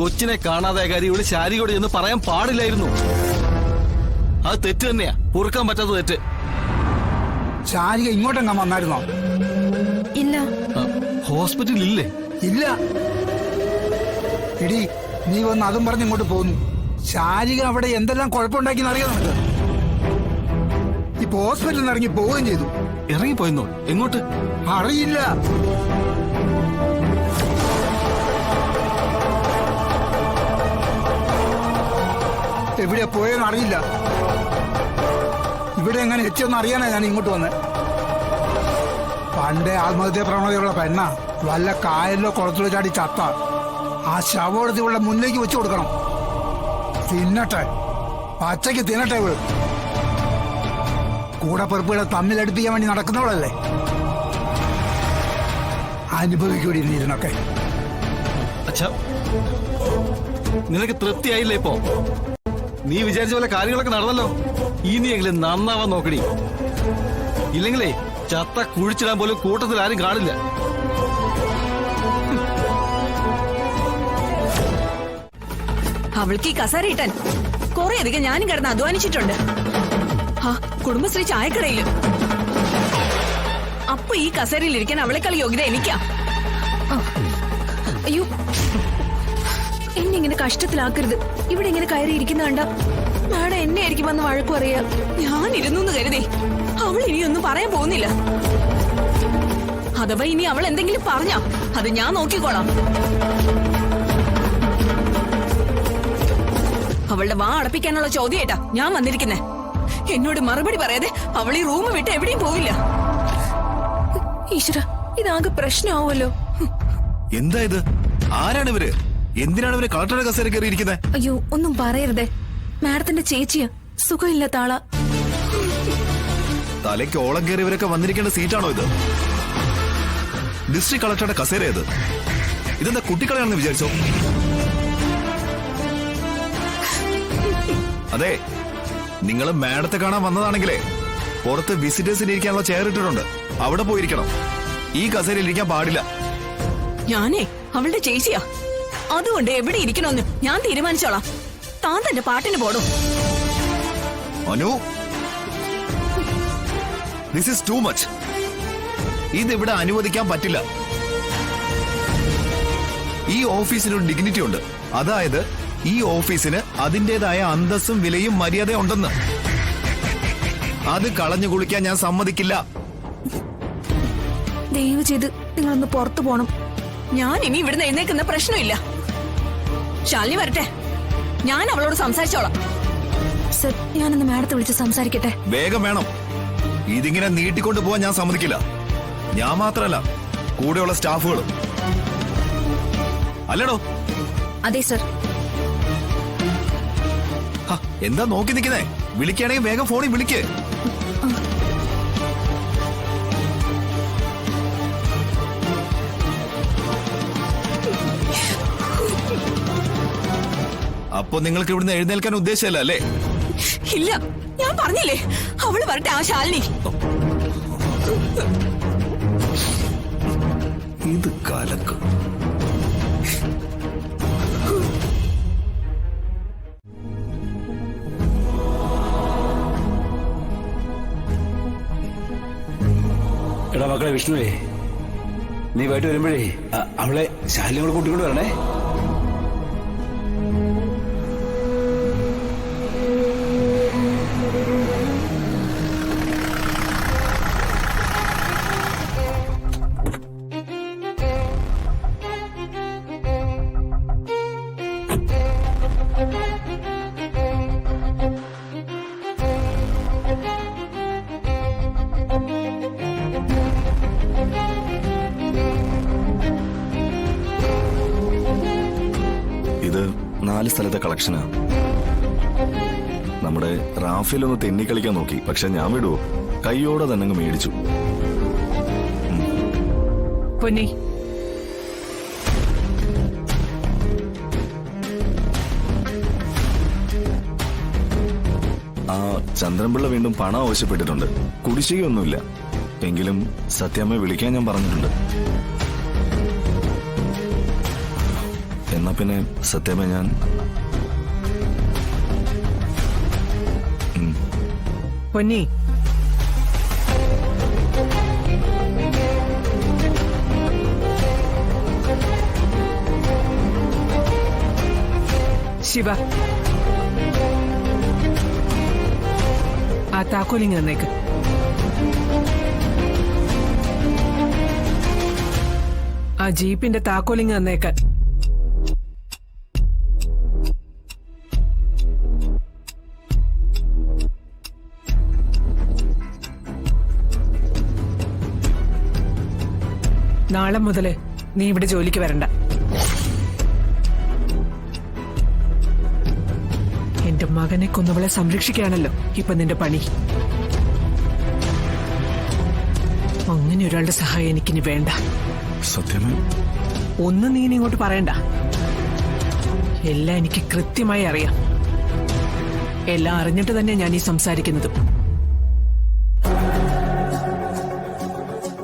കൊച്ചിനെ കാണാതെ കാര്യം ഇവിടെ ശാരികയോട് എന്ന് പറയാൻ പാടില്ലായിരുന്നു. അത് തെറ്റ് തന്നെയാ, പൊറുക്കാൻ പറ്റാത്ത തെറ്റ്. ശാരിക ഇങ്ങോട്ടെങ്ങാൻ വന്നായിരുന്നോ? ഇല്ല. ഹോസ്പിറ്റലിൽ ഇല്ലേ? ഇല്ല. എടി, നീ വന്ന് അതും പറഞ്ഞ് ഇങ്ങോട്ട് പോന്നു. ശാരിക അവിടെ എന്തെല്ലാം കുഴപ്പമുണ്ടാക്കിയെന്ന് അറിയാം നമുക്ക്. ഇപ്പൊ ഹോസ്പിറ്റലിൽ നിന്ന് ഇറങ്ങി പോവുകയും ചെയ്തു. ഇറങ്ങിപ്പോയെന്നോ? എങ്ങോട്ട്? അറിയില്ല. എവിടെയാ പോയെന്ന് അറിയില്ല. ഇവിടെ എങ്ങനെ എത്തിയെന്ന് അറിയാനാ ഞാൻ ഇങ്ങോട്ട് വന്നത്. പണ്ടേ ആത്മഹത്യാ പ്രവണതയുള്ള പെണ്ണ വല്ല കായലിലോ കുളത്തിലോ ചാടി ചത്ത ആ ശവോടത്തി ഇവളുടെ മുന്നിലേക്ക് വെച്ചു കൊടുക്കണം. തിന്നട്ടെ, പച്ചയ്ക്ക് തിന്നട്ടെ. ഇവള് കൂടെ പെറുപ്പുകളെ തമ്മിലടുപ്പിക്കാൻ വേണ്ടി നടക്കുന്നവളല്ലേ. അനുഭവിക്കൂടി ഇതിനൊക്കെ. അച്ഛാ, നിനക്ക് തൃപ്തിയായില്ലേ ഇപ്പോ? നീ വിചാരിച്ച പോലെ കാര്യങ്ങളൊക്കെ നടന്നല്ലോ. ഇനിയെങ്കിലും നന്നാവാൻ നോക്കടി. ഇല്ലെങ്കിലേ ചത്ത കുഴിച്ചിടാൻ പോലും കൂട്ടത്തിൽ ആരും കാണില്ല. അവൾക്ക് ഈ കസേര ഇട്ടാൻ കുറെ അധികം ഞാനും കിടന്ന് അധ്വാനിച്ചിട്ടുണ്ട്. ആ കുടുംബശ്രീ ചായക്കടയില്. അപ്പൊ ഈ കസേരയിൽ ഇരിക്കാൻ അവളെക്കാൾ യോഗ്യത എനിക്കാ. അയ്യോ, എന്നെ ഇങ്ങനെ കഷ്ടത്തിലാക്കരുത്. ഇവിടെ ഇങ്ങനെ കയറിയിരിക്കുന്ന കണ്ട മാഡം എന്നെ ആയിരിക്കും വന്ന് വഴക്കു പറയാ. ഞാൻ ഇരുന്നു കരുതി അവൾ ഇനിയൊന്നും പറയാൻ പോകുന്നില്ല. അഥവാ ഇനി അവൾ എന്തെങ്കിലും പറഞ്ഞാ അത് ഞാൻ നോക്കിക്കോളാം. അവളുടെ വാ അടപ്പിക്കാനുള്ള ചോദ്യമായിട്ടാ ഞാൻ വന്നിരിക്കുന്നേ. എന്നോട് മറുപടി പറയാതെ അവൾ ഈ റൂം വിട്ട് എവിടെയും പോവില്ല. ഈശ്വര, ഇതാകെ പ്രശ്നമാവുമല്ലോ. എന്താ ഇത്? ആരാണ് ഇവര്? എന്തിനാണ് ഇവര് കളക്ടറുടെ കസേര കയറിയിരിക്കുന്നത്? അയ്യോ, ഒന്നും പറയരുതേ. മാഡത്തിന്റെ ചേച്ചിയാ, സുഖമില്ലാത്ത ആളാ. തലയ്ക്ക് ഓളം കയറിയവരൊക്കെ വന്നിരിക്കേണ്ട സീറ്റാണോ ഇത്? ഡിസ്ട്രിക്ട് കളക്ടറുടെ കസേര ഇത്. ഇതെന്താ കുട്ടിക്കളയാണെന്ന് വിചാരിച്ചോ? അതെ, നിങ്ങൾ മാഡത്തെ കാണാൻ വന്നതാണെങ്കിലേ പുറത്ത് വിസിറ്റേഴ്സിന് ഇരിക്കാനുള്ള ചെയർ ഇട്ടിട്ടുണ്ട്. അവിടെ പോയിരിക്കണം. ഈ കസേരയിൽ ഇരിക്കാൻ പാടില്ല. ഞാനേ അവളുടെ ചേച്ചിയാ. അതുകൊണ്ട് എവിടെ ഇരിക്കണമെന്ന് ഞാൻ തീരുമാനിച്ചോളാം. താൻ തന്റെ പാട്ടിന് പോടും. Anu, this is too much. ഇതിവിടെ അനുവദിക്കാൻ പറ്റില്ല. ഈ ഓഫീസിനൊരു ഡിഗ്നിറ്റി ഉണ്ട്. അതായത് ഈ ഓഫീസിന് അതിന്റേതായ അന്തസ്സും വിലയും മര്യാദയും ഉണ്ടെന്ന്. അത് കളഞ്ഞു കുളിക്കാൻ ഞാൻ സമ്മതിക്കില്ല. ദയവ് ചെയ്ത് നിങ്ങളൊന്ന് പുറത്തു പോണം. ഞാൻ ഇനി ഇവിടുന്ന് എഴുന്നേക്കുന്ന പ്രശ്നമില്ല. ശാലിനി വരട്ടെ, ഞാൻ അവളോട് സംസാരിച്ചോളാം. സർ, ഞാനൊന്ന് മാഡത്തെ വിളിച്ച് സംസാരിക്കട്ടെ. വേഗം വേണം. ഇതിങ്ങനെ നീട്ടിക്കൊണ്ടു പോവാൻ ഞാൻ സമ്മതിക്കില്ല. ഞാൻ മാത്രമല്ല, കൂടെയുള്ള സ്റ്റാഫുകളും. അല്ലടോ? അതെ സർ. എന്താ നോക്കി നിൽക്കുന്നേ? വിളിക്കുകയാണെങ്കിൽ വേഗം ഫോണിൽ വിളിക്ക്. അപ്പൊ നിങ്ങൾക്ക് ഇവിടുന്ന് എഴുന്നേൽക്കാൻ ഉദ്ദേശമല്ല അല്ലേ? ഇല്ല, ഞാൻ പറഞ്ഞില്ലേ അവള് വരട്ടെ. ആ ശാലിനി. ഇത് കലക്ക്. എടാ മക്കളെ വിഷ്ണുവേ, നീ വൈകിട്ട് വരുമ്പോഴേ അവളെ ശാലിനിയോട് കൂട്ടിക്കൊണ്ട് വരണേ. ഇത് 4 സ്ഥലത്തെ കളക്ഷനാ. നമ്മുടെ റാഫിലൊന്ന് തെന്നിക്കളിക്കാൻ നോക്കി, പക്ഷെ ഞാൻ വിടുവോ? കൈയോടെ തന്നെ അങ്ങ് മേടിച്ചു. പൊന്നി, ആ ചന്ദ്രൻപിള്ള വീണ്ടും പണം ആവശ്യപ്പെട്ടിട്ടുണ്ട്. കുടിശ്ശികയൊന്നുമില്ല. എങ്കിലും സത്യമ്മയെ വിളിക്കാൻ ഞാൻ പറഞ്ഞിട്ടുണ്ട്. എന്നാ പിന്നെ സത്യമേ ഞാൻ പൊന്നി, ശിവ, ആ താക്കോലിങ് തന്നേക്ക്. ആ ജീപ്പിന്റെ താക്കോലിങ് തന്നേക്കാൻ. നാളെ മുതല് നീ ഇവിടെ ജോലിക്ക് വരണ്ട. എന്റെ മകനെ കൊന്നവളെ സംരക്ഷിക്കാണല്ലോ ഇപ്പൊ നിന്റെ പണി. അങ്ങനെ ഒരാളുടെ സഹായം എനിക്കിനി വേണ്ട. സത്യമേ, ഒന്നും നീ ഇനി ഇങ്ങോട്ട് പറയണ്ട. എല്ലാം എനിക്ക് കൃത്യമായി അറിയാം. എല്ലാം അറിഞ്ഞിട്ട് തന്നെ ഞാൻ ഈ സംസാരിക്കുന്നത്.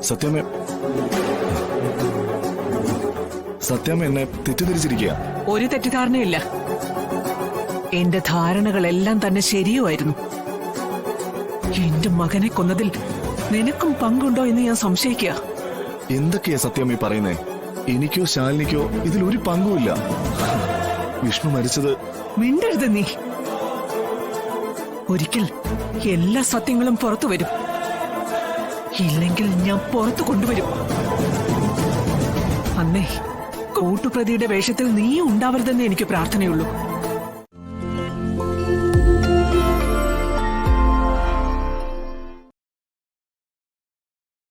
സത്യമേ, സത്യമേ എന്നെ തെറ്റിദ്ധരിച്ചിരിക്കുക. ഒരു തെറ്റിദ്ധാരണയില്ല. എന്റെ ധാരണകളെല്ലാം തന്നെ ശരിയുമായിരുന്നു. എന്റെ മകനെ കൊന്നതിൽ നിനക്കും പങ്കുണ്ടോ എന്ന് ഞാൻ സംശയിക്കുക. എന്തൊക്കെയാ സത്യമേ പറയുന്നേ? എനിക്കോ ശാലിനിക്കോ ഇതിൽ ഒരു പങ്കുമില്ല. വിഷ്ണു മരിച്ചത് മിണ്ടരുത് നീ. ഒരിക്കൽ എല്ലാ സത്യങ്ങളും പുറത്തു വരും. ഇല്ലെങ്കിൽ ഞാൻ പുറത്തു കൊണ്ടുവരും. അന്നേ കൂട്ടുപ്രതിയുടെ വേഷത്തിൽ നീ ഉണ്ടാവരുതെന്ന് എനിക്ക് പ്രാർത്ഥനയുള്ളൂ.